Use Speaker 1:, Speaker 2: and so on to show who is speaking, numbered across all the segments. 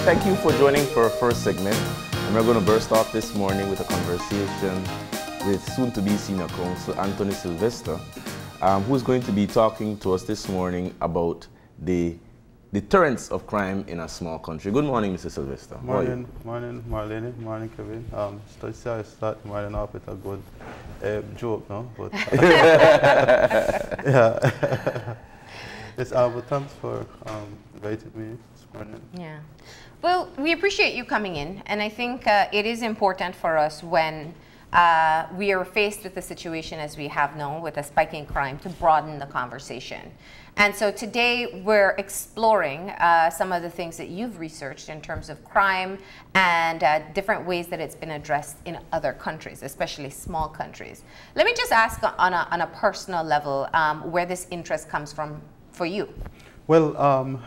Speaker 1: Thank you for joining for our first segment. And we're going to burst off this morning with a conversation with soon-to-be senior counsel Anthony Sylvestre, who's going to be talking to us this morning about the deterrents of crime in a small country. Good morning, Mr. Sylvestre.
Speaker 2: Morning, Marlene. Morning, Kevin. I start morning off with a good joke, no? But yeah. Yes, but thanks for inviting me this morning.
Speaker 3: Yeah. Well, we appreciate you coming in, and I think it is important for us when we are faced with the situation as we have known with a spike in crime to broaden the conversation. And so today we're exploring some of the things that you've researched in terms of crime and different ways that it's been addressed in other countries, especially small countries. Let me just ask on a personal level where this interest comes from for you.
Speaker 2: Well,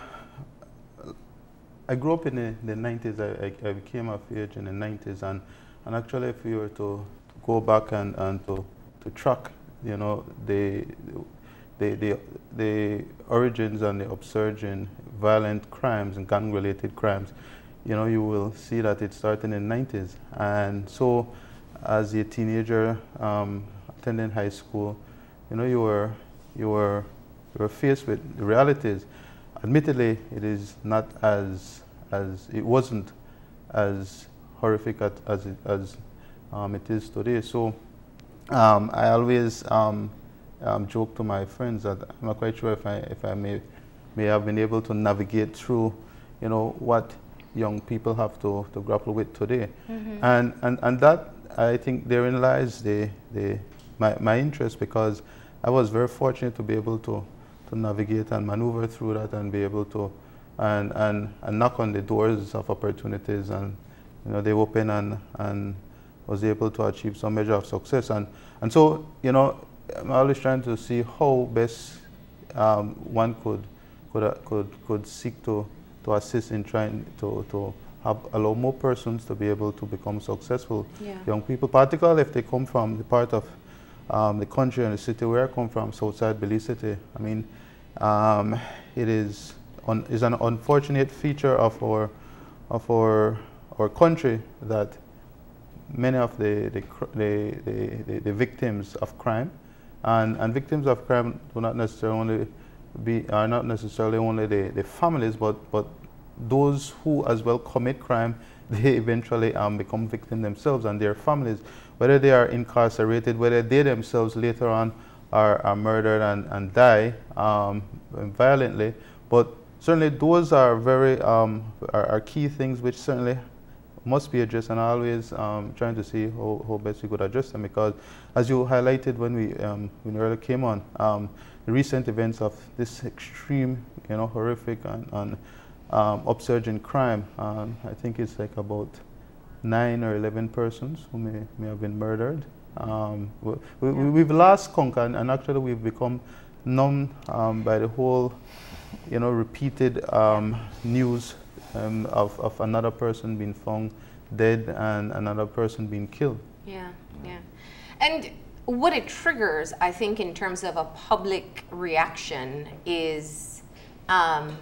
Speaker 2: I grew up in the 90s. I became of age in the 90s, and actually if we were to go back and to track, you know, the origins and the upsurge in violent crimes and gang-related crimes, you know, you will see that it started in the 90s. And so as a teenager attending high school, you know, you were faced with the realities. Admittedly, it is not it wasn't as horrific as it is today. So I always joke to my friends that I'm not quite sure if I may have been able to navigate through, you know, what young people have to grapple with today. Mm-hmm. And that, I think, therein lies my interest, because I was very fortunate to be able to navigate and maneuver through that and be able to and knock on the doors of opportunities, and you know, they open and was able to achieve some measure of success. And so, you know, I'm always trying to see how best one could seek to assist in trying to allow more persons to be able to become successful. Yeah. Young people, particularly if they come from the part of the country and the city where I come from, Southside Belize City. I mean, it is an unfortunate feature of our country that many of the victims of crime and victims of crime are not necessarily only the families, but those who as well commit crime, they eventually become victims themselves and their families, whether they are incarcerated, whether they themselves later on are murdered and die violently. But certainly those are very are key things which certainly must be addressed, and always trying to see how best we could address them, because as you highlighted when we earlier came on, the recent events of this extreme, you know, horrific and upsurge in crime, I think it's like about 9 or 11 persons who may have been murdered. We've lost contact, and actually we've become numb by the whole, you know, repeated news of another person being found dead and another person being killed. Yeah,
Speaker 3: yeah. And what it triggers, I think, in terms of a public reaction is part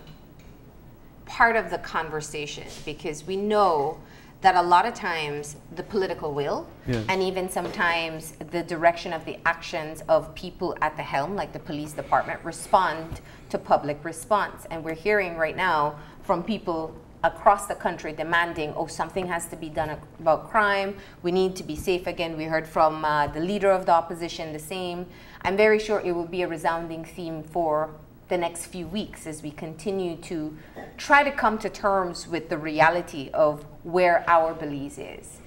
Speaker 3: of the conversation, because we know that a lot of times the political will, yes, and even sometimes the direction of the actions of people at the helm, like the police department, respond to public response. And we're hearing right now from people across the country demanding, oh, something has to be done about crime. We need to be safe again. We heard from the leader of the opposition the same. I'm very sure it will be a resounding theme for the next few weeks as we continue to try to come to terms with the reality of where our Belize is.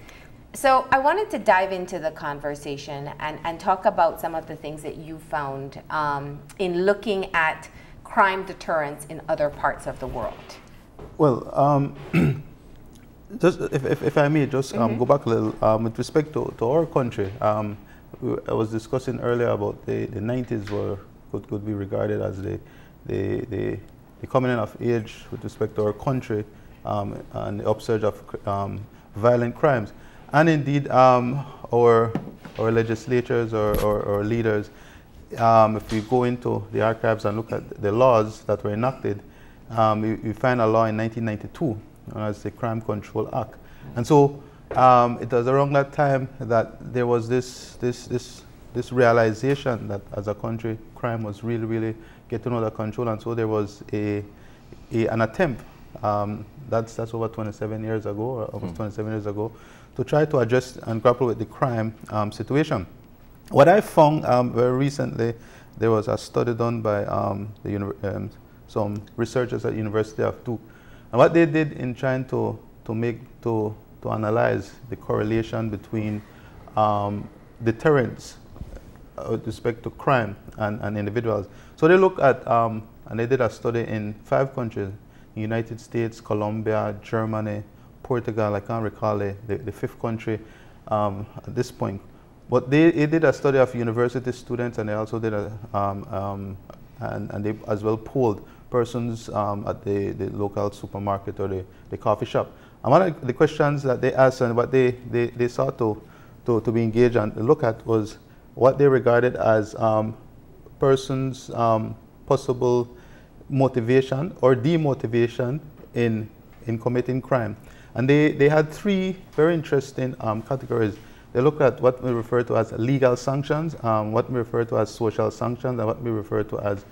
Speaker 3: So I wanted to dive into the conversation and talk about some of the things that you found in looking at crime deterrence in other parts of the world.
Speaker 2: Well, just if I may just go back a little, with respect to our country, I was discussing earlier about the 90s could be regarded as the coming in of age with respect to our country and the upsurge of violent crimes. And indeed, our legislatures or leaders, if we go into the archives and look at the laws that were enacted, we find a law in 1992 known as the Crime Control Act. And so it was around that time that there was this realization that as a country, crime was really getting under control, and so there was an attempt, that's over 27 years ago, or almost 27 years ago, to try to address and grapple with the crime situation. What I found very recently, there was a study done by some researchers at University of Duke, and what they did in trying to analyze the correlation between deterrents with respect to crime and individuals. So they looked at, and they did a study in 5 countries, the United States, Colombia, Germany, Portugal, I can't recall the 5th country at this point. But they did a study of university students, and they also did and they as well polled persons at the local supermarket or the coffee shop. And one of the questions that they asked and what they sought to be engaged and look at was what they regarded as persons' possible motivation or demotivation in committing crime. And they had 3 very interesting categories. They looked at what we refer to as legal sanctions, what we refer to as social sanctions, and what we refer to as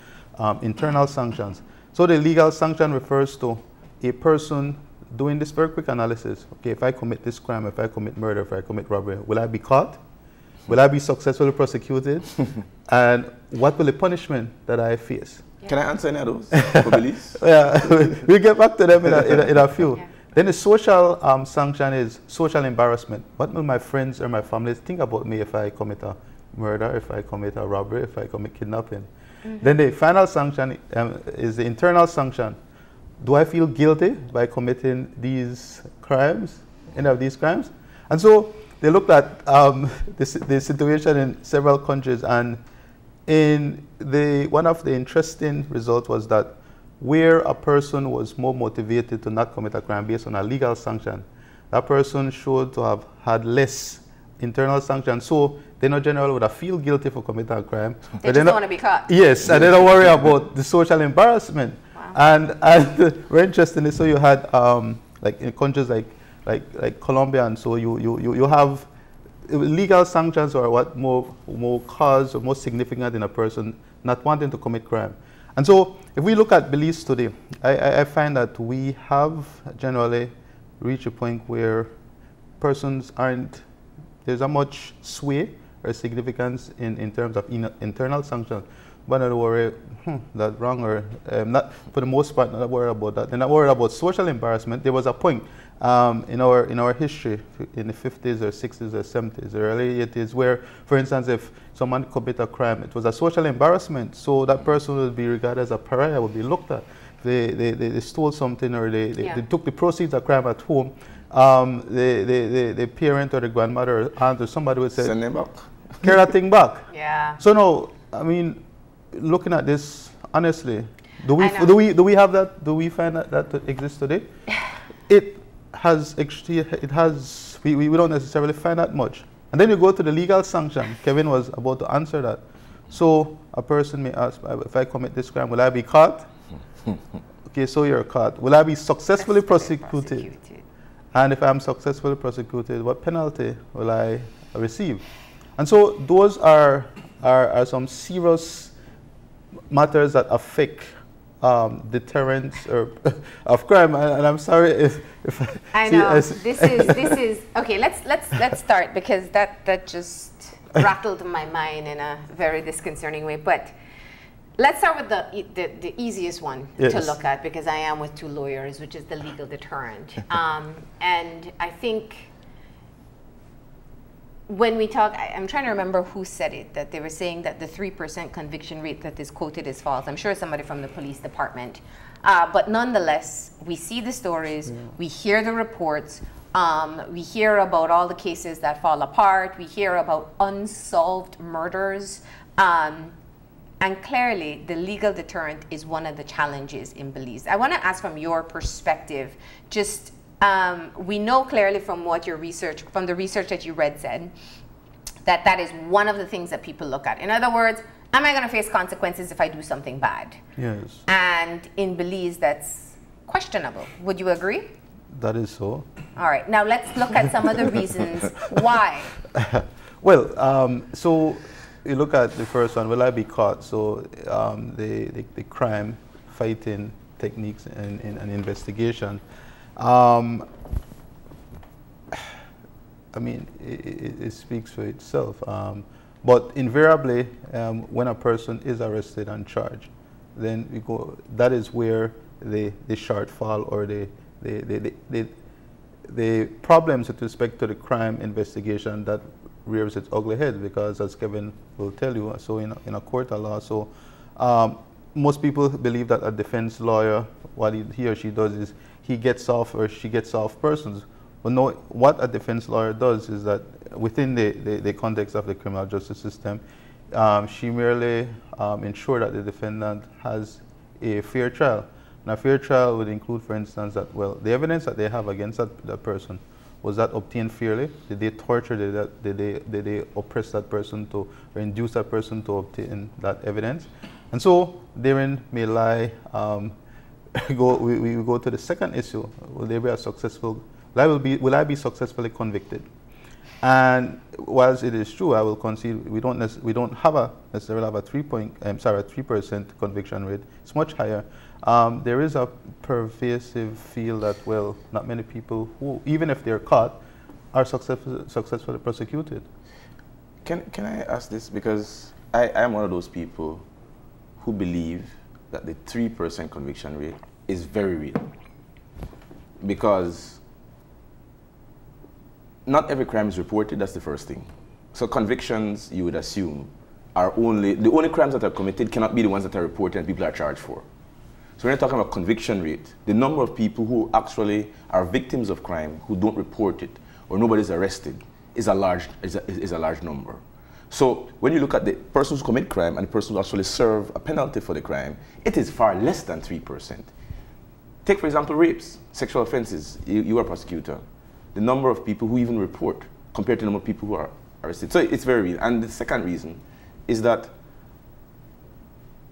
Speaker 2: internal sanctions. So the legal sanction refers to a person doing this very quick analysis. Okay, if I commit this crime, if I commit murder, if I commit robbery, will I be caught? Will I be successfully prosecuted? And what will the punishment that I face?
Speaker 1: Yeah. Can I answer any of those for Belize?
Speaker 2: Yeah, we'll get back to them in a few. Yeah. Then the social sanction is social embarrassment. What will my friends or my family think about me if I commit a murder, if I commit a robbery, if I commit kidnapping? Then the final sanction is the internal sanction. Do I feel guilty by committing these crimes, any of these crimes? And so they looked at the situation in several countries, and one of the interesting results was that where a person was more motivated to not commit a crime based on a legal sanction, that person showed to have had less internal sanction. So they not generally would have feel guilty for committing a crime.
Speaker 3: They just don't want to be caught.
Speaker 2: Yes, and they don't worry about the social embarrassment. Wow. And very interestingly, so you had like in countries like Colombia, and so you have legal sanctions or what more cause or more significant in a person not wanting to commit crime. And so if we look at Belize today, I find that we have generally reached a point where persons there's a much sway or significance in terms of internal sanctions. But not worry, that's wrong, or not for the most part, not worried about that. They're not worried about social embarrassment. There was a point in our history in the 50s or 60s or 70s or early 80s where, for instance, if someone commit a crime, it was a social embarrassment. So that person would be regarded as a pariah, would be looked at. They stole something, or they took the proceeds of crime at home. The parent or the grandmother or aunt or somebody would say,
Speaker 1: send them back.
Speaker 2: Carry that thing back.
Speaker 3: Yeah.
Speaker 2: So no, I mean, looking at this honestly, do we have that? Do we find that exists today? It has we don't necessarily find that much. And then you go to the legal sanction. Kevin was about to answer that. So a person may ask, if I commit this crime, will I be caught? Okay, so you're caught. Will I be successfully prosecuted? And if I'm successfully prosecuted, what penalty will I receive? And so those are some serious matters that affect deterrents of crime. And I'm sorry if
Speaker 3: I know this is okay. Let's start, because that just rattled my mind in a very disconcerting way. But let's start with the easiest one to look at, because I am with 2 lawyers, which is the legal deterrent. And I think when we talk, I'm trying to remember who said it, that they were saying that the 3% conviction rate that is quoted is false. I'm sure somebody from the police department. But nonetheless, we see the stories, we hear the reports, we hear about all the cases that fall apart, we hear about unsolved murders. And clearly, the legal deterrent is one of the challenges in Belize. I want to ask, from your perspective, just we know clearly from what your research, from the research that you read, said that is one of the things that people look at. In other words, am I going to face consequences if I do something bad?
Speaker 2: Yes.
Speaker 3: And in Belize, that's questionable. Would you agree?
Speaker 2: That is so.
Speaker 3: All right. Now let's look at some of the reasons why.
Speaker 2: Well, so you look at the first one, will I be caught? So the crime fighting techniques and investigation. I mean, it speaks for itself. But invariably, when a person is arrested and charged, then we go. That is where the shortfall or the problems with respect to the crime investigation that rears its ugly head, because as Kevin will tell you, so in a court of law, so most people believe that a defense lawyer, what he or she does is he gets off or she gets off persons. But no, what a defense lawyer does is that within the context of the criminal justice system, she merely ensures that the defendant has a fair trial. Now, a fair trial would include, for instance, that, well, the evidence that they have against that person, was that obtained fairly? Did they torture, did they oppress that person to, or induce that person to obtain that evidence? And so, therein may lie, we go to the second issue. Will they be a successful, will I be successfully convicted? And whilst it is true, I will concede we don't necessarily have a 3% conviction rate. It's much higher. There is a pervasive feel that, well, not many people who, even if they're caught, are successfully prosecuted.
Speaker 1: Can I ask this? Because I am one of those people who believe that the 3% conviction rate is very real. Because not every crime is reported, that's the first thing. So convictions, you would assume, are the only crimes that are committed cannot be the ones that are reported and people are charged for. So when you're talking about conviction rate, the number of people who actually are victims of crime who don't report it or nobody's arrested is a large number. So when you look at the persons who commit crime and the persons who actually serve a penalty for the crime, it is far less than 3%. Take, for example, rapes, sexual offenses. You are a prosecutor. The number of people who even report compared to the number of people who are arrested. So it's very real. And the second reason is that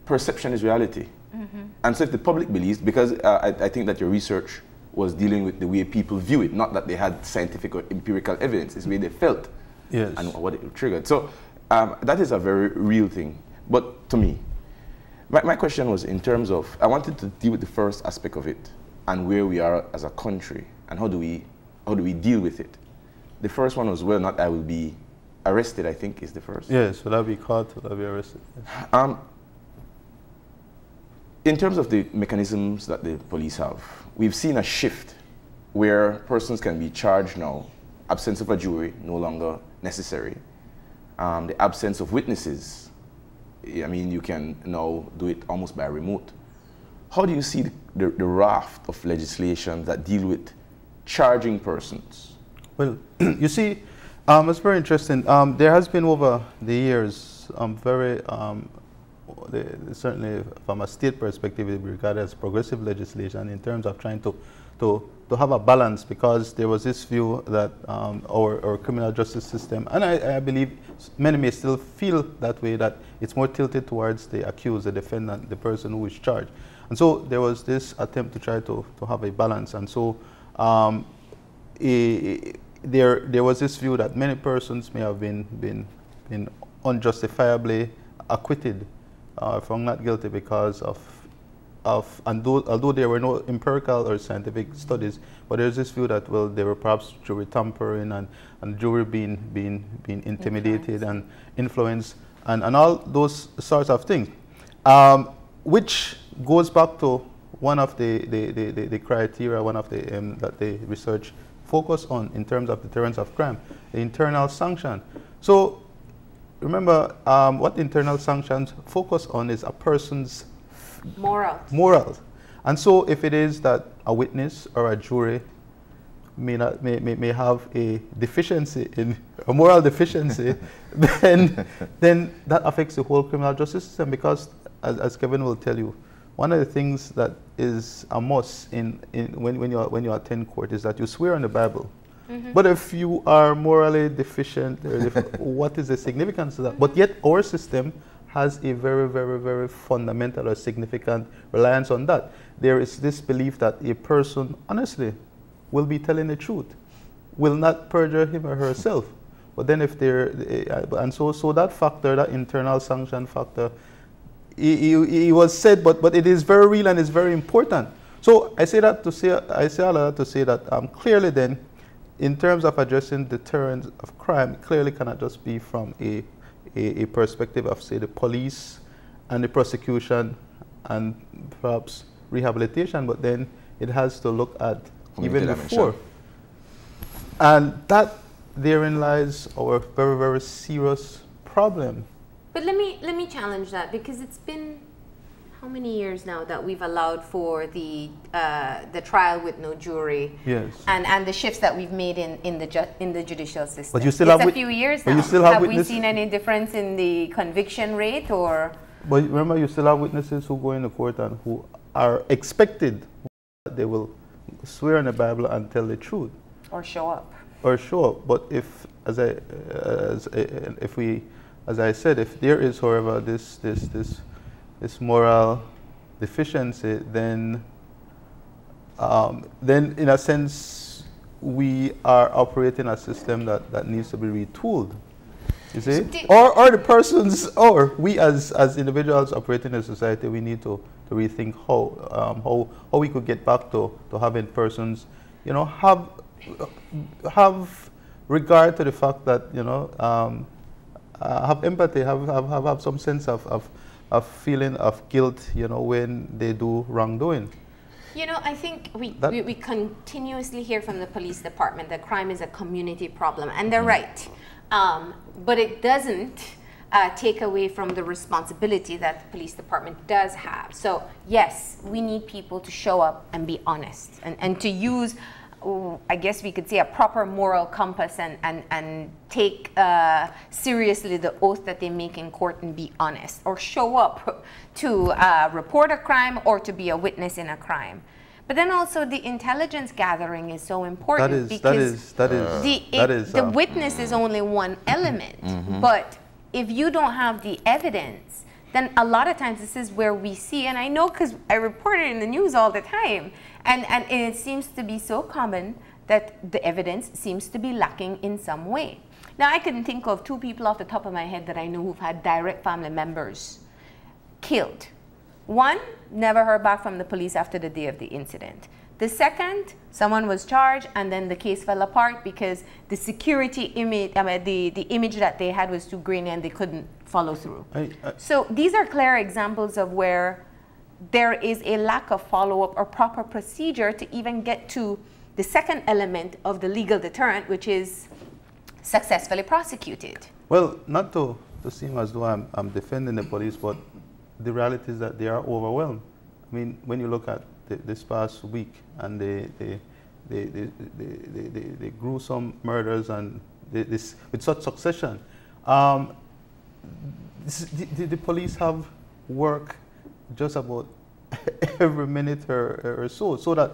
Speaker 1: perception is reality. Mm-hmm. And so if the public believes, because I think that your research was dealing with the way people view it, not that they had scientific or empirical evidence, it's the way they felt, yes, and what it triggered. So that is a very real thing. But to me, my question was in terms of, I wanted to deal with the first aspect of it and where we are as a country and how do we deal with it. The first one was whether or not I will be arrested, I think is the first.
Speaker 2: Yes, will I be caught, will I be arrested? Yes.
Speaker 1: In terms of the mechanisms that the police have, we've seen a shift where persons can be charged now, absence of a jury no longer necessary. The absence of witnesses, I mean, you can now do it almost by remote. How do you see the raft of legislation that deal with charging persons?
Speaker 2: Well, you see, it's very interesting. There has been over the years certainly from a state perspective, it regarded as progressive legislation in terms of trying to have a balance, because there was this view that our criminal justice system, and I believe many may still feel that way, that it's more tilted towards the accused, the defendant, the person who is charged. And so there was this attempt to try to have a balance. And so there was this view that many persons may have been unjustifiably acquitted, found not guilty because although there were no empirical or scientific studies, but there's this view that, well, there were perhaps jury tampering and jury being intimidated and influenced and all those sorts of things, which goes back to one of the criteria, one of the that the research focus on in terms of deterrence of crime, the internal sanction. So remember, what internal sanctions focus on is a person's morals. And so if it is that a witness or a jury may have a deficiency, in a moral deficiency, then that affects the whole criminal justice system, because as Kevin will tell you, one of the things that is a must when you attend court is that you swear on the Bible. Mm-hmm. But if you are morally deficient, what is the significance of that? But yet our system has a very, very, very fundamental or significant reliance on that. There is this belief that a person, honestly, will be telling the truth, will not perjure him or herself. But then if they're, and so that factor, that internal sanction factor, it was said, but it is very real and it's very important. So I say all of that to say that clearly then, in terms of addressing deterrence of crime, clearly cannot just be from a perspective of, say, the police and the prosecution and perhaps rehabilitation, but then it has to look at even before. And that therein lies our very, very serious problem.
Speaker 3: But let me challenge that, because it's been how many years now that we've allowed for the trial with no jury,
Speaker 2: yes,
Speaker 3: and the shifts that we've made in the judicial system.
Speaker 2: But you still have
Speaker 3: a few years now. Have we seen any difference in the conviction rate, or?
Speaker 2: But remember, you still have witnesses who go into court and who are expected that they will swear on the Bible and tell the truth,
Speaker 3: or show up.
Speaker 2: Or show up. But if, as I said, if there is, however, this moral deficiency, then in a sense we are operating a system that needs to be retooled. You see, or the persons, or we as individuals operating in society, we need to rethink how we could get back to having persons, you know, have regard to the fact that, you know, have empathy, have some sense of feeling of guilt, you know, when they do wrongdoing.
Speaker 3: You know, I think we continuously hear from the police department that crime is a community problem, and they're right. But it doesn't take away from the responsibility that the police department does have. So yes, we need people to show up and be honest, and to use, I guess we could say, a proper moral compass, and take seriously the oath that they make in court and be honest, or show up to report a crime or to be a witness in a crime. But then also the intelligence gathering is so important, because the witness is only one element. But if you don't have the evidence, then a lot of times this is where we see, and I know because I report it in the news all the time, and it seems to be so common that the evidence seems to be lacking in some way. Now, I can think of 2 people off the top of my head that I know who've had direct family members killed. One, never heard back from the police after the day of the incident. The second, someone was charged, and then the case fell apart because the security image, the image that they had was too grainy and they couldn't follow through. So these are clear examples of where there is a lack of follow-up or proper procedure to even get to the second element of the legal deterrent, which is successfully prosecuted.
Speaker 2: Well, not to seem as though I'm defending the police, but the reality is that they are overwhelmed. I mean, when you look at this past week and the gruesome murders and this with such succession, the police have work just about every minute or so that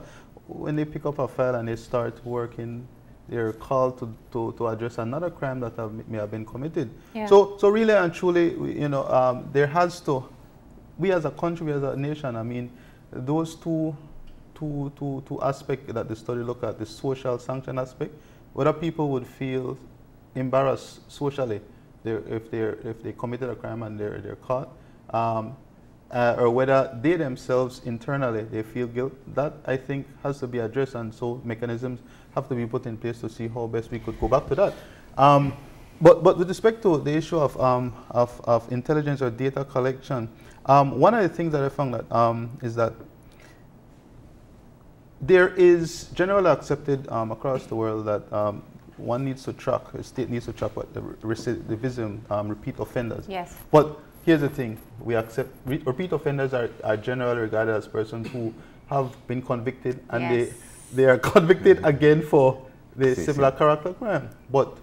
Speaker 2: when they pick up a file and they start working, they're called to address another crime that may have been committed. Yeah. So really and truly, you know, there has to, we as a country, as a nation, I mean, those two aspects that the study look at, the social sanction aspect, whether people would feel embarrassed socially if they committed a crime and they're caught, or whether they themselves internally they feel guilt, that I think has to be addressed, and so mechanisms have to be put in place to see how best we could go back to that. But with respect to the issue of intelligence or data collection, one of the things that I found that is that there is generally accepted across the world that one needs to track, a state needs to track what the recidivism, repeat offenders.
Speaker 3: Yes.
Speaker 2: But here's the thing, we accept repeat offenders are generally regarded as persons who have been convicted, and yes, they are convicted again for the similar character crime. But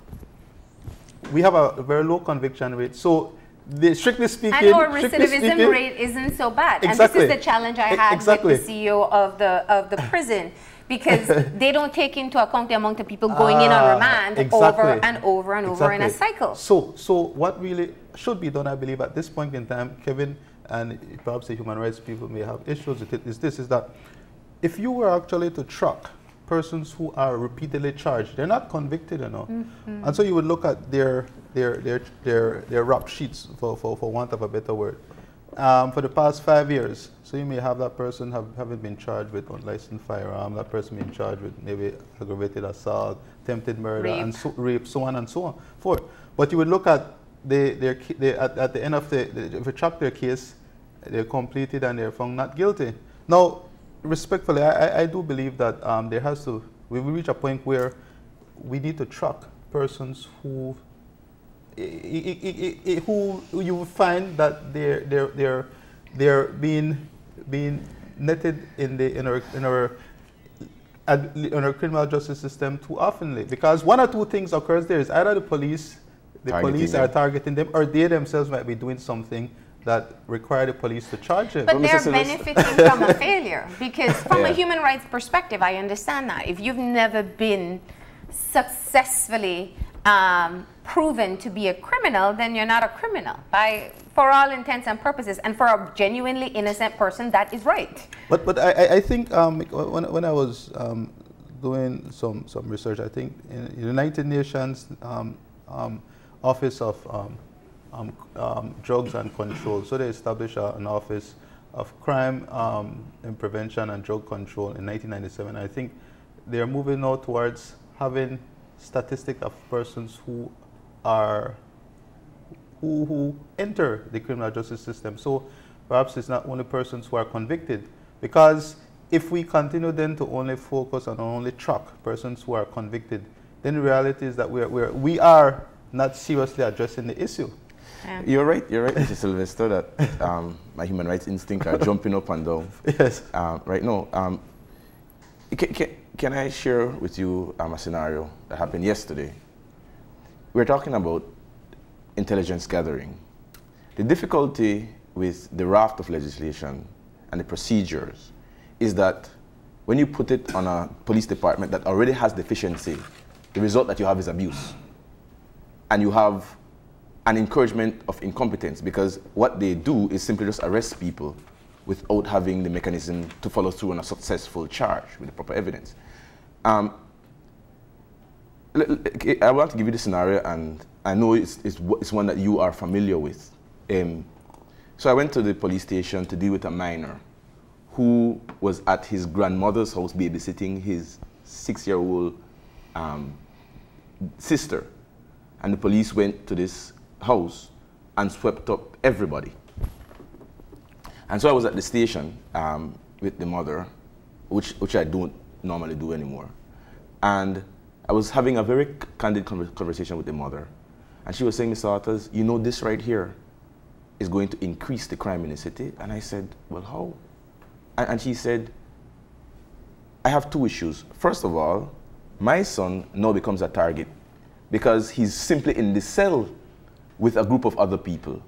Speaker 2: we have a very low conviction rate. So strictly speaking,
Speaker 3: and our recidivism rate isn't so bad.
Speaker 2: Exactly.
Speaker 3: And this is the challenge I had with the CEO of the prison, because they don't take into account the amount of people going in on remand over and over and over in a cycle.
Speaker 2: So what really should be done, I believe, at this point in time, Kevin, and perhaps the human rights people may have issues with it, is that if you were actually to track persons who are repeatedly charged. They're not convicted, you know. And so you would look at their rap sheets, for want of a better word, for the past 5 years. So you may have that person having been charged with unlicensed firearm, that person being charged with maybe aggravated assault, attempted murder,
Speaker 3: Rape.
Speaker 2: and rape, so on and so forth. But you would look at at the end of if you track their case, they're completed and they're found not guilty. Now, respectfully, I do believe that we will reach a point where we need to track persons who you will find that they're being netted in our criminal justice system too oftenly, because one or two things occurs there. Is either the police are targeting them, or they themselves might be doing something that require the police to charge them.
Speaker 3: But they're benefiting from a failure, because from a human rights perspective, I understand that. If you've never been successfully proven to be a criminal, then you're not a criminal for all intents and purposes. And for a genuinely innocent person, that is right.
Speaker 2: But I think when I was doing some research, I think in the United Nations Office of Drugs and Control, so they established an Office of Crime and Prevention and Drug Control in 1997. I think they're moving now towards having statistics of persons who enter the criminal justice system. So perhaps it's not only persons who are convicted, because if we continue then to only focus on only track persons who are convicted, then the reality is that we are not seriously addressing the issue.
Speaker 1: Yeah. You're right, Mr. Sylvestre, that my human rights instinct are jumping up and down.
Speaker 2: Yes.
Speaker 1: Right now, can I share with you a scenario that happened yesterday? We're talking about intelligence gathering. The difficulty with the raft of legislation and the procedures is that when you put it on a police department that already has deficiency, the result that you have is abuse. And you have an encouragement of incompetence, because what they do is simply just arrest people without having the mechanism to follow through on a successful charge with the proper evidence. I want to give you the scenario, and I know it's one that you are familiar with. So I went to the police station to deal with a minor who was at his grandmother's house babysitting his 6-year-old sister. And the police went to this house and swept up everybody. And so I was at the station with the mother, which I don't normally do anymore. And I was having a very candid conversation with the mother. And she was saying, Mr. Arthurs, you know, this right here is going to increase the crime in the city. And I said, well, how? And she said, I have two issues. First of all, my son now becomes a target because he's simply in the cell with a group of other people.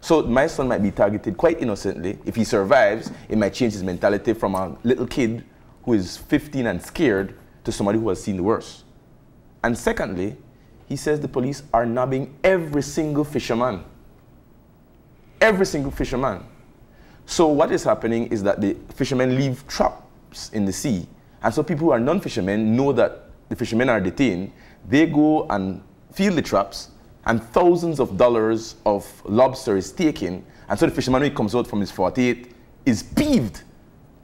Speaker 1: So my son might be targeted quite innocently. If he survives, it might change his mentality from a little kid who is 15 and scared to somebody who has seen the worst. And secondly, he says the police are nabbing every single fisherman. Every single fisherman. So what is happening is that the fishermen leave traps in the sea. And so people who are non-fishermen know that the fishermen are detained. They go and fill the traps, and thousands of dollars of lobster is taken. And so the fisherman, when he comes out from his 48, is peeved.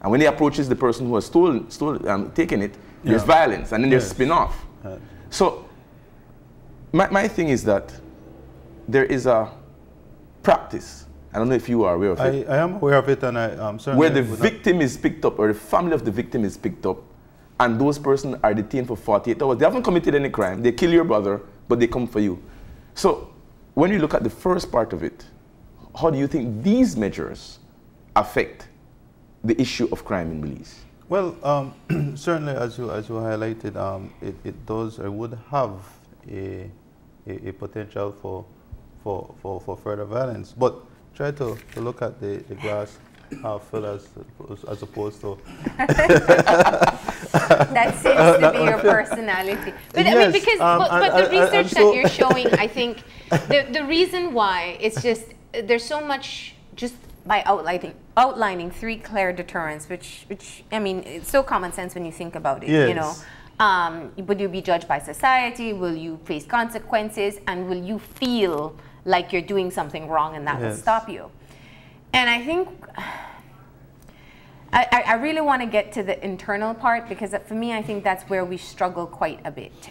Speaker 1: And when he approaches the person who has taken it, there's violence, and then there's spin-off. So my thing is that there is a practice. I don't know if you are aware of it.
Speaker 2: I am aware of it, and I'm certainly...
Speaker 1: Where the victim is picked up, or the family of the victim is picked up, and those persons are detained for 48 hours. They haven't committed any crime. They kill your brother, but they come for you. So when you look at the first part of it, how do you think these measures affect the issue of crime in Belize?
Speaker 2: Well, certainly, as you highlighted, it does or would have a potential for further violence. But try to look at the glass half full as opposed to...
Speaker 3: That seems to be your personality. But
Speaker 2: yes,
Speaker 3: I mean, because but the research that you're showing, I think the reason why it's just there's so much just by outlining 3 clear deterrents, which I mean, it's so common sense when you think about it.
Speaker 2: Yes.
Speaker 3: You know, will you be judged by society? Will you face consequences? And will you feel like you're doing something wrong and that will stop you? And I think I really want to get to the internal part, because for me, I think that's where we struggle quite a bit.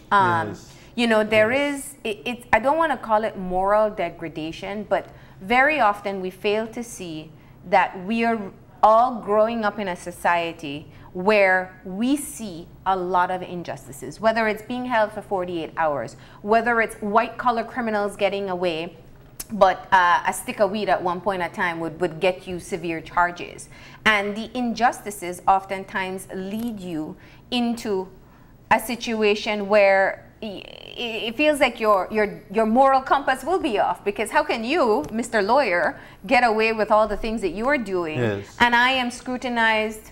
Speaker 3: You know, there is, I don't want to call it moral degradation, but very often we fail to see that we are all growing up in a society where we see a lot of injustices, whether it's being held for 48 hours, whether it's white-collar criminals getting away, but a stick of weed at one point in time would get you severe charges. And the injustices oftentimes lead you into a situation where it feels like your moral compass will be off, because how can you, Mr. Lawyer, get away with all the things that you are doing, and I am scrutinized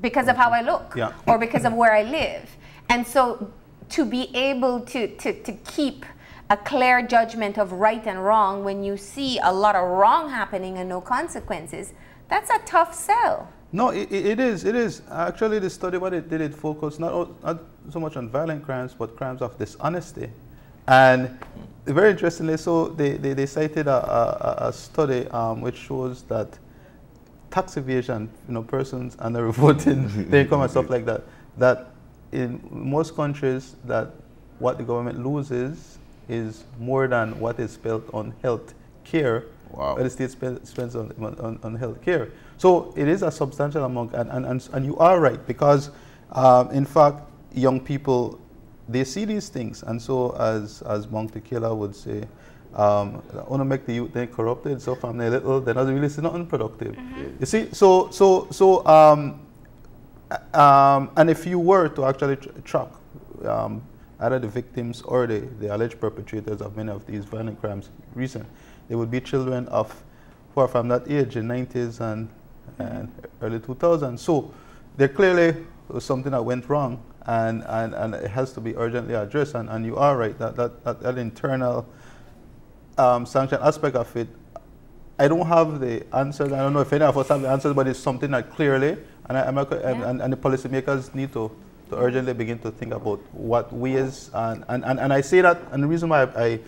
Speaker 3: because of how I look or because of where I live? And so to be able to keep a clear judgment of right and wrong when you see a lot of wrong happening and no consequences, that's a tough sell.
Speaker 2: No, it is. Actually, the study, what it did, it focused not so much on violent crimes, but crimes of dishonesty. And very interestingly, so they cited a study which shows that tax evasion, you know, persons under reporting their income and stuff like that, that in most countries, that what the government loses is more than what is spent on health care. Wow. What the state spends on health care. So it is a substantial amount, and you are right, because in fact, young people, they see these things, and so as Monk Tequila would say, I want to make the youth then corrupted, so from their little, they're not really nothing productive. You see, and if you were to actually track either the victims or the alleged perpetrators of many of these violent crimes recent, they would be children who are from that age, in 90s and early 2000s. So there clearly was something that went wrong, and it has to be urgently addressed. And you are right, that internal sanction aspect of it, I don't have the answers. I don't know if any of us have the answers, but it's something that clearly, and the policymakers need to urgently begin to think about what we as, and I say that, and the reason why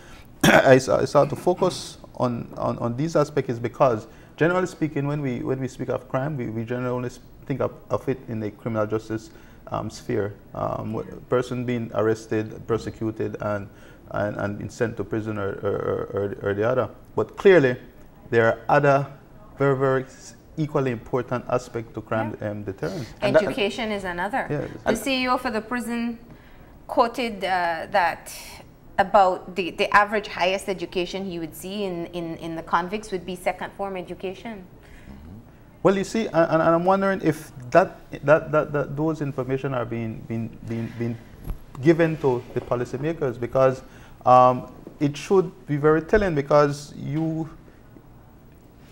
Speaker 2: I start to focus on these aspects is because, generally speaking, when we speak of crime, we generally only think of it in the criminal justice sphere. Person being arrested, prosecuted, and been sent to prison or the other. But clearly, there are other very, very equally important aspects to crime deterrence.
Speaker 3: Education is another. The CEO for the prison quoted that about the average highest education he would see in the convicts would be second form education.
Speaker 2: Well, you see, and I'm wondering if those information are being given to the policymakers, because it should be very telling, because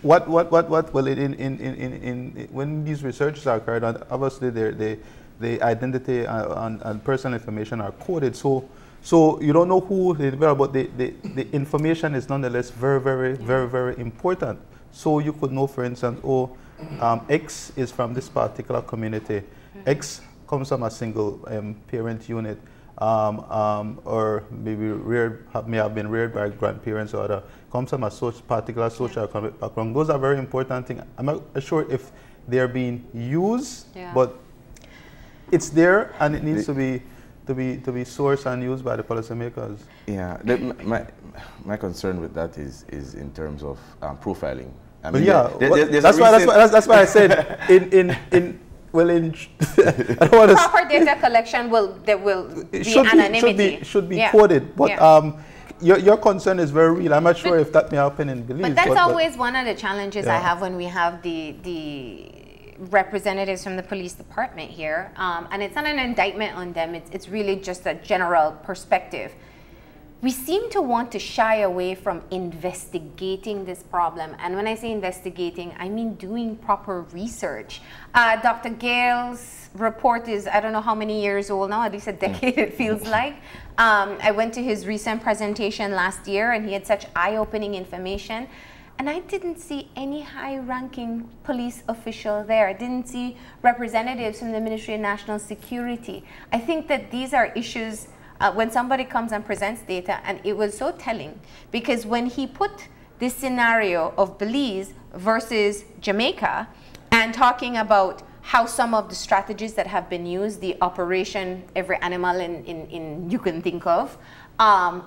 Speaker 2: when these researches are carried out, obviously the identity and personal information are coded, so you don't know who they are, but the information is nonetheless very, very, very, very important. So you could know, for instance, X is from this particular community. X comes from a single parent unit, or maybe may have been reared by grandparents, or other, comes from a particular social background. Those are very important things. I'm not sure if they're being used, but it's there, and it needs to be sourced and used by the policymakers. Yeah,
Speaker 1: my concern with that is in terms of profiling. I
Speaker 2: mean, that's why I said I don't want to
Speaker 3: proper data collection will be anonymity.
Speaker 2: Should be coded, but your concern is very real. I'm not sure if that may happen in Belize.
Speaker 3: But that's always one of the challenges I have when we have the representatives from the police department here, and it's not an indictment on them. It's really just a general perspective. We seem to want to shy away from investigating this problem. And when I say investigating, I mean doing proper research. Dr. Gale's report is, I don't know how many years old now, at least a decade it feels like. I went to his recent presentation last year, and he had such eye-opening information. And I didn't see any high-ranking police official there. I didn't see representatives from the Ministry of National Security. I think that these are issues when somebody comes and presents data, and it was so telling, because when he put this scenario of Belize versus Jamaica and talking about how some of the strategies that have been used, the operation every animal in you can think of,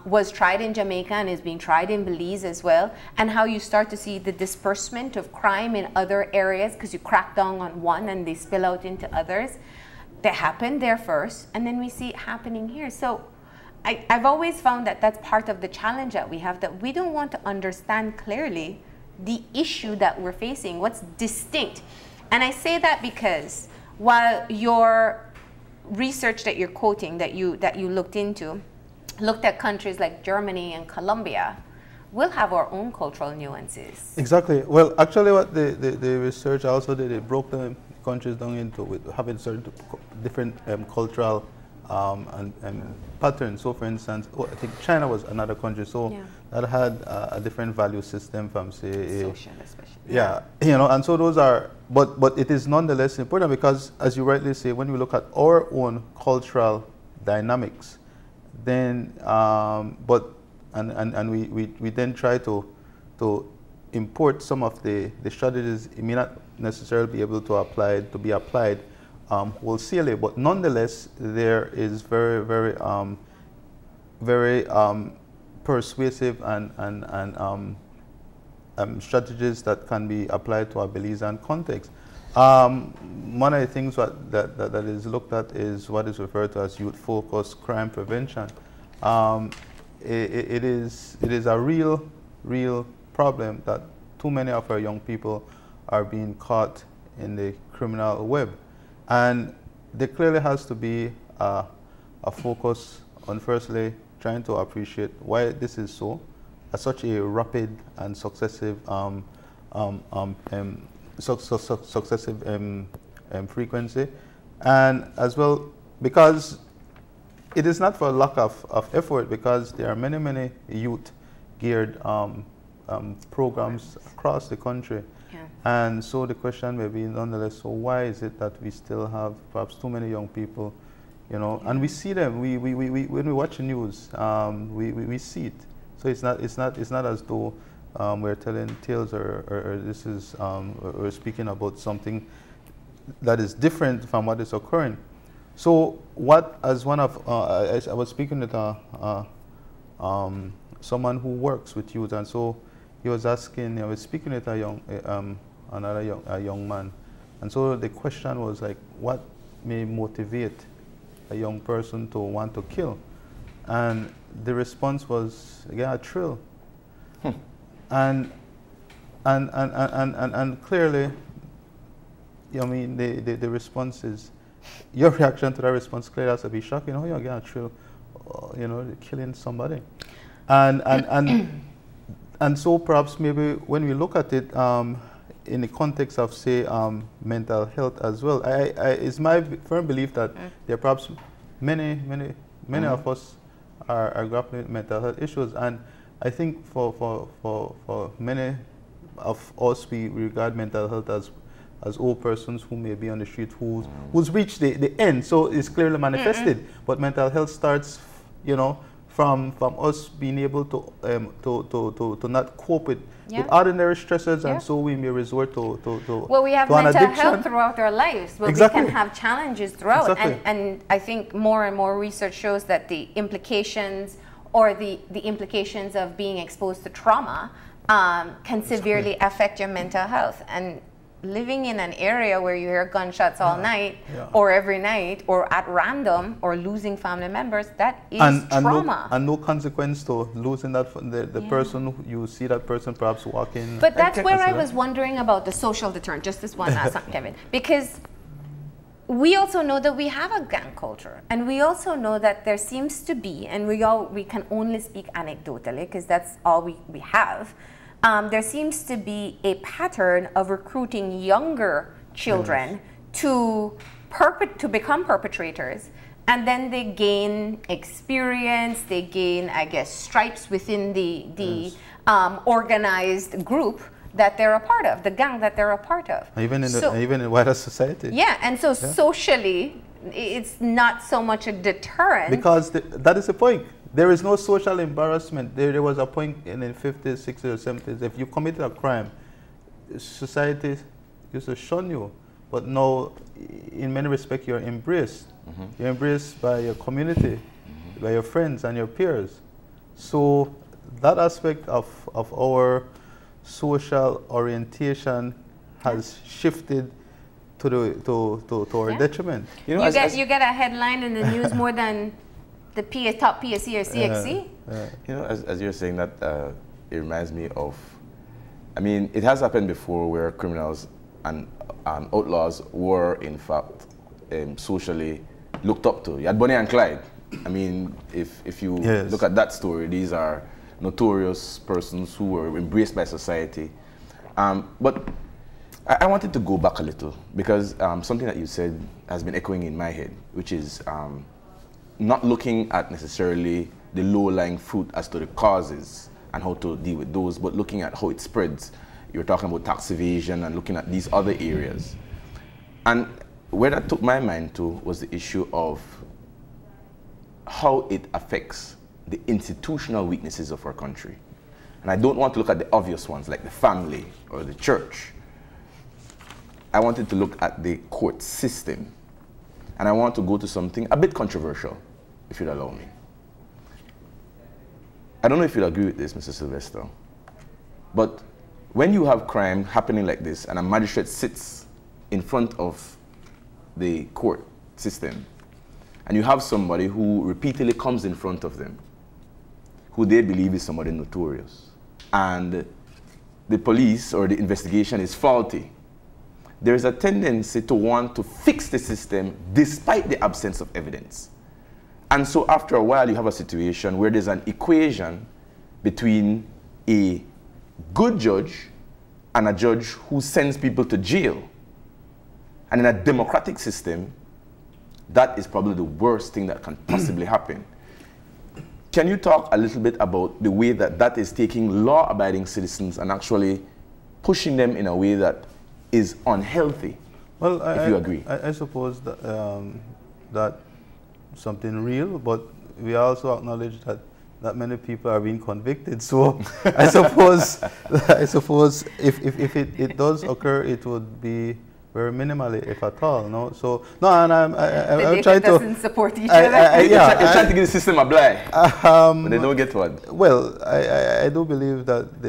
Speaker 3: was tried in Jamaica and is being tried in Belize as well, and how you start to see the disbursement of crime in other areas because you crack down on one and they spill out into others. They happened there first, and then we see it happening here. So I've always found that that's part of the challenge that we have, that we don't want to understand clearly the issue that we're facing, what's distinct. And I say that because while your research that you're quoting, that you looked into, looked at countries like Germany and Colombia, we'll have our own cultural nuances.
Speaker 2: Exactly. Well, actually what the research also did, they broke the countries down into with having certain different cultural and patterns. So for instance, I think China was another country, so that had a different value system from, say,
Speaker 3: social especially.
Speaker 2: Yeah, you know, and so those are, but it is nonetheless important because, as you rightly say, when we look at our own cultural dynamics, then we then try to import some of the strategies. It may not necessarily be able to be applied wholesale, but nonetheless there is very persuasive and strategies that can be applied to a Belizean context. One of the things that is looked at is what is referred to as youth-focused crime prevention. It is a real problem that too many of our young people are being caught in the criminal web, and there clearly has to be a focus on firstly trying to appreciate why this is so, at such a rapid and successive frequency, and as well because it is not for lack of effort, because there are many youth geared programs across the country. And so the question may be nonetheless, so why is it that we still have perhaps too many young people, you know, and we see them, when we watch the news, we see it. So it's not as though we're telling tales or this is or speaking about something that is different from what is occurring. So what, as one of I was speaking with someone who works with youth, and so he was asking, I was speaking with a young man, and so the question was like, what may motivate a young person to want to kill? And the response was, again, a thrill. And clearly, I mean, the response is, your reaction to that response clearly has to be shocking. Oh, you're getting a thrill, you know, killing somebody. And so perhaps maybe when we look at it in the context of, say, mental health as well, it's my firm belief that there are perhaps many of us are grappling with mental health issues, and I think for many of us, we regard mental health as old persons who may be on the street who's reached the end, so it's clearly manifested. But mental health starts, you know, from us being able to not cope with ordinary stresses, and so we may resort to
Speaker 3: well, we have mental health throughout our lives, but we can have challenges throughout. And I think more and more research shows that the implications or the implications of being exposed to trauma can severely affect your mental health. And living in an area where you hear gunshots all night or every night or at random, or losing family members, that is trauma.
Speaker 2: And no consequence to losing that the person, you see that person perhaps walking.
Speaker 3: But that's where I was wondering about the social deterrent, just this one last time, Kevin, because we also know that we have a gang culture, and we also know that there seems to be, and we can only speak anecdotally because that's all we have, there seems to be a pattern of recruiting younger children to become perpetrators, And then they gain experience, they gain, I guess, stripes within the organized group that they're a part of, the gang that they're a part of.
Speaker 2: Even in wider society.
Speaker 3: Yeah, and so socially, it's not so much a deterrent.
Speaker 2: Because that is the point. There is no social embarrassment. There was a point in the 50s, 60s, or 70s. If you committed a crime, society used to shun you. But now, in many respects, you're embraced. You're embraced by your community, by your friends and your peers. So that aspect of our social orientation has shifted to our detriment.
Speaker 3: You get a headline in the news more than the top PSC or CXC.
Speaker 1: You know, as you're saying that, it reminds me of, I mean, it has happened before where criminals and outlaws were, in fact, socially looked up to. You had Bonnie and Clyde. I mean, if you look at that story, these are notorious persons who were embraced by society. But I wanted to go back a little because something that you said has been echoing in my head, which is not looking at necessarily the low-lying fruit as to the causes and how to deal with those, but looking at how it spreads. You're talking about tax evasion and looking at these other areas. And where that took my mind to was the issue of how it affects the institutional weaknesses of our country. And I don't want to look at the obvious ones like the family or the church. I wanted to look at the court system. And I want to go to something a bit controversial, if you'd allow me. I don't know if you'll agree with this, Mr. Sylvestre, but when you have crime happening like this and a magistrate sits in front of the court system and you have somebody who repeatedly comes in front of them, who they believe is somebody notorious, and the police or the investigation is faulty, there is a tendency to want to fix the system despite the absence of evidence. And so after a while, you have a situation where there's an equation between a good judge and a judge who sends people to jail. And in a democratic system, that is probably the worst thing that can possibly happen. Can you talk a little bit about the way that that is taking law-abiding citizens and actually pushing them in a way that is unhealthy,
Speaker 2: well,
Speaker 1: if you agree?
Speaker 2: I suppose that, that something real, but we also acknowledge that many people are being convicted. So I suppose if it does occur, it would be very minimally, if at all. No, so no, and I'm trying to
Speaker 3: doesn't support each other.
Speaker 1: You're trying to give the system a blight, but they don't get one.
Speaker 2: Well, I do believe that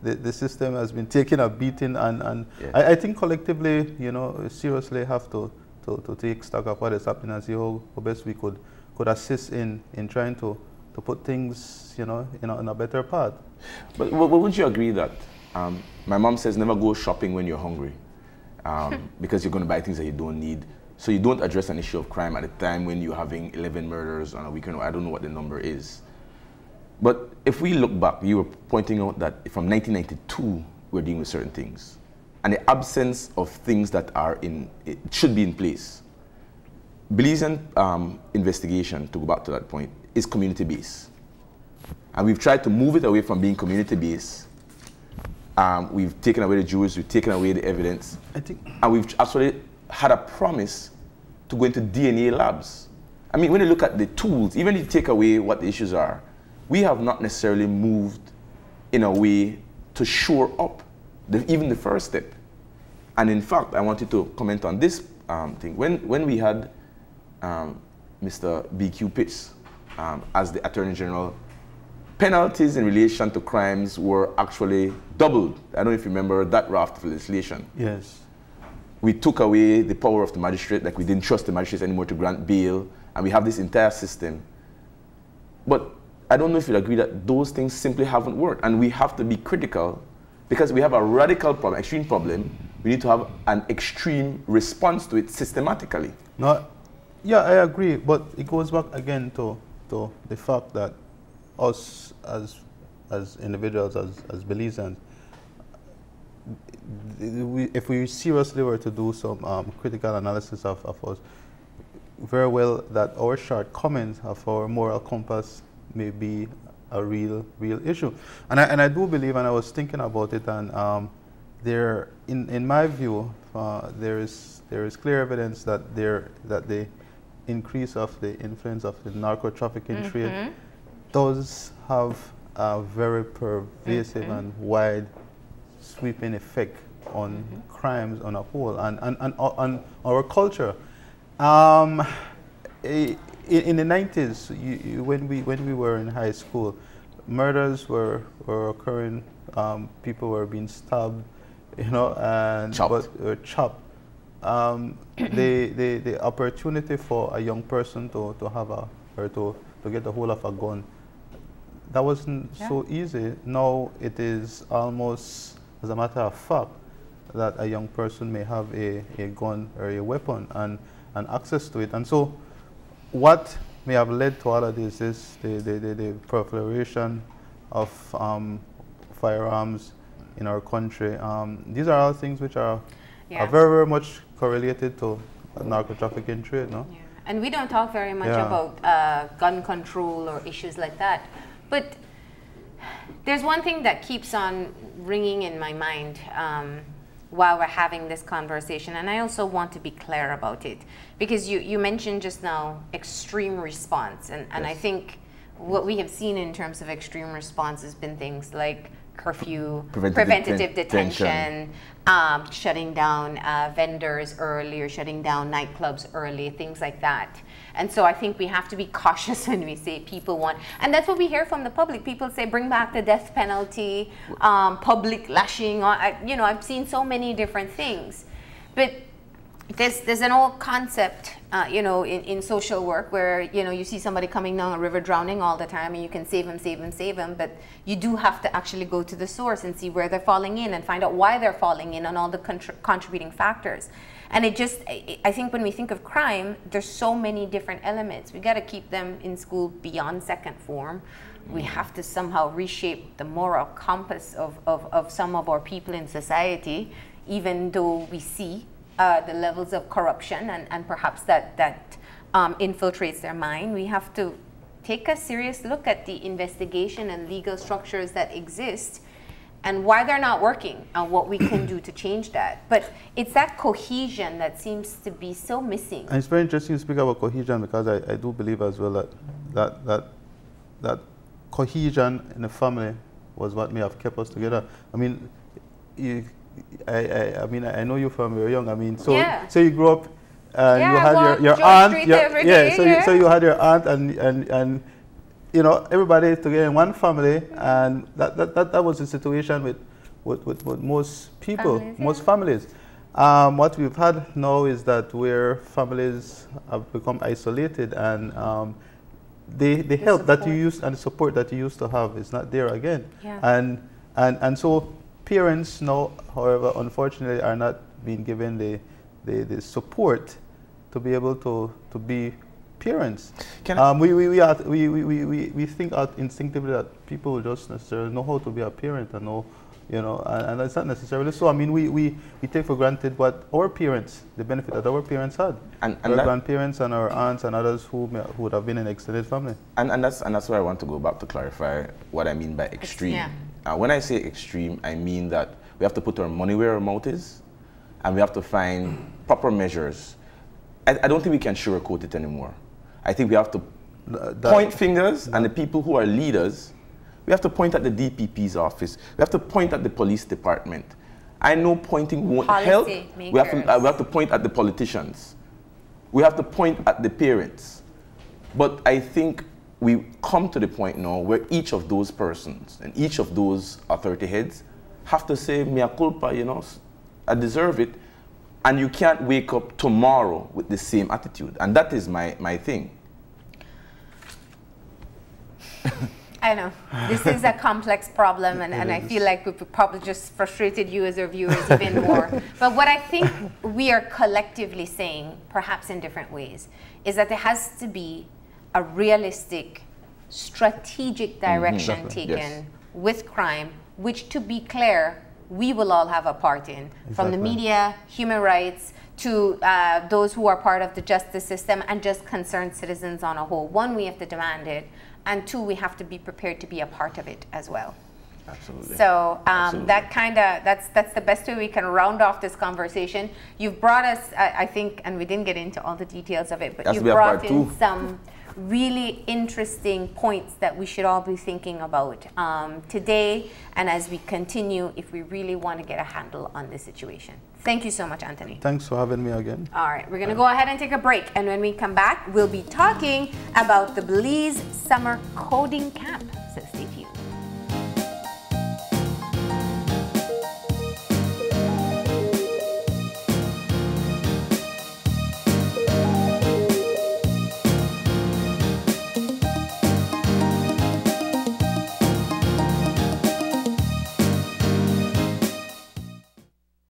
Speaker 2: the system has been taking a beating, and I think collectively, you know, seriously have to take stock of what is happening and see how best we could assist in trying to put things, you know, in a better path.
Speaker 1: But would you agree that my mom says never go shopping when you're hungry, because you're going to buy things that you don't need. So you don't address an issue of crime at a time when you're having 11 murders on a weekend. I don't know what the number is. But if we look back, you were pointing out that from 1992, we're dealing with certain things. And the absence of things that are should be in place. Belizean investigation, to go back to that point, is community-based. And we've tried to move it away from being community-based. We've taken away the jurors, we've taken away the evidence. And we've actually had a promise to go into DNA labs. I mean, when you look at the tools, even if you take away what the issues are, we have not necessarily moved in a way to shore up even the first step. And in fact, I wanted to comment on this thing. When we had Mr. B.Q. Pitts as the Attorney General, penalties in relation to crimes were actually doubled. I don't know if you remember that raft of legislation.
Speaker 2: Yes.
Speaker 1: We took away the power of the magistrate, like we didn't trust the magistrates anymore to grant bail, and we have this entire system. But I don't know if you'd agree that those things simply haven't worked, and we have to be critical because we have a radical problem, extreme problem. We need to have an extreme response to it systematically.
Speaker 2: No, yeah, I agree, but it goes back again to the fact that us as individuals, as Belizeans, if we seriously were to do some critical analysis of us, very well that our shortcomings of our moral compass may be a real issue. And I do believe, and I was thinking about it, and there, in my view, there is clear evidence that the increase of the influence of the narco-trafficking trade does have a very pervasive and wide sweeping effect on crimes on a whole and on our culture. In the 90s, when we were in high school, murders were occurring. People were being stabbed, you know, and chopped. The opportunity for a young person to get a hold of a gun, that wasn't so easy. Now it is almost, as a matter of fact, that a young person may have a gun or a weapon and access to it. And so what may have led to all of this is the proliferation of firearms in our country. These are all things which are very, very much correlated to narco-trafficking trade, no?
Speaker 3: Yeah. And we don't talk very much about gun control or issues like that. But there's one thing that keeps on ringing in my mind while we're having this conversation, and I also want to be clear about it, because you mentioned just now extreme response, and I think what we have seen in terms of extreme response has been things like curfew, preventative detention, shutting down vendors early or shutting down nightclubs early, things like that. And so I think we have to be cautious when we say people want, and that's what we hear from the public. People say, bring back the death penalty, public lashing. You know, I've seen so many different things. But there's an old concept, you know, in social work where, you know, you see somebody coming down a river drowning all the time and you can save them, but you do have to actually go to the source and see where they're falling in and find out why they're falling in and all the contributing factors. And it just, I think when we think of crime, there's so many different elements. We got to keep them in school beyond second form. We have to somehow reshape the moral compass of some of our people in society, even though we see the levels of corruption and perhaps that infiltrates their mind. We have to take a serious look at the investigation and legal structures that exist and why they're not working and what we can do to change that. But it's that cohesion that seems to be so missing.
Speaker 2: And it's very interesting to speak about cohesion, because I do believe as well that cohesion in the family was what may have kept us together. I mean, I mean, I know you from very young. I mean, so you grew up, you had your aunt, so you had your aunt, and you know, everybody is together in one family, and that was the situation with most people, most families. What we've had now is that where families have become isolated, and the help that you used and the support that you used to have is not there again, and so parents now, however, unfortunately, are not being given the support to be able to be parents. We think out instinctively that people just necessarily know how to be a parent and know, you know, and that's not necessarily so. I mean, we take for granted what our parents, the benefit that our parents had, and our grandparents and our aunts and others who would have been in extended family. And
Speaker 1: that's where I want to go back to clarify what I mean by extreme. When I say extreme, I mean that we have to put our money where our mouth is, and we have to find proper measures. I don't think we can sugarcoat it anymore. I think we have to point fingers, and the people who are leaders, we have to point at the DPP's office. We have to point at the police department. I know pointing won't help. We have to point at the politicians. We have to point at the parents. But I think we come to the point now where each of those persons and each of those authority heads have to say, mea culpa, you know, I deserve it. And you can't wake up tomorrow with the same attitude. And that is my thing.
Speaker 3: I know. This is a complex problem, and I feel like we've probably just frustrated you as our viewers even more. But what I think we are collectively saying, perhaps in different ways, is that there has to be a realistic, strategic direction taken with crime, which, to be clear, we will all have a part in, from the media, human rights, to those who are part of the justice system and just concerned citizens on a whole. One, we have to demand it, and two, we have to be prepared to be a part of it as well.
Speaker 1: Absolutely.
Speaker 3: So that's the best way we can round off this conversation. You've brought us, I think, and we didn't get into all the details of it, but you've brought in some really interesting points that we should all be thinking about today, and as we continue, if we really want to get a handle on this situation. Thank you so much, Anthony.
Speaker 2: Thanks for having me again.
Speaker 3: All right, we're going to go ahead and take a break, and when we come back, we'll be talking about the Belize Summer Coding Camp. So stay tuned.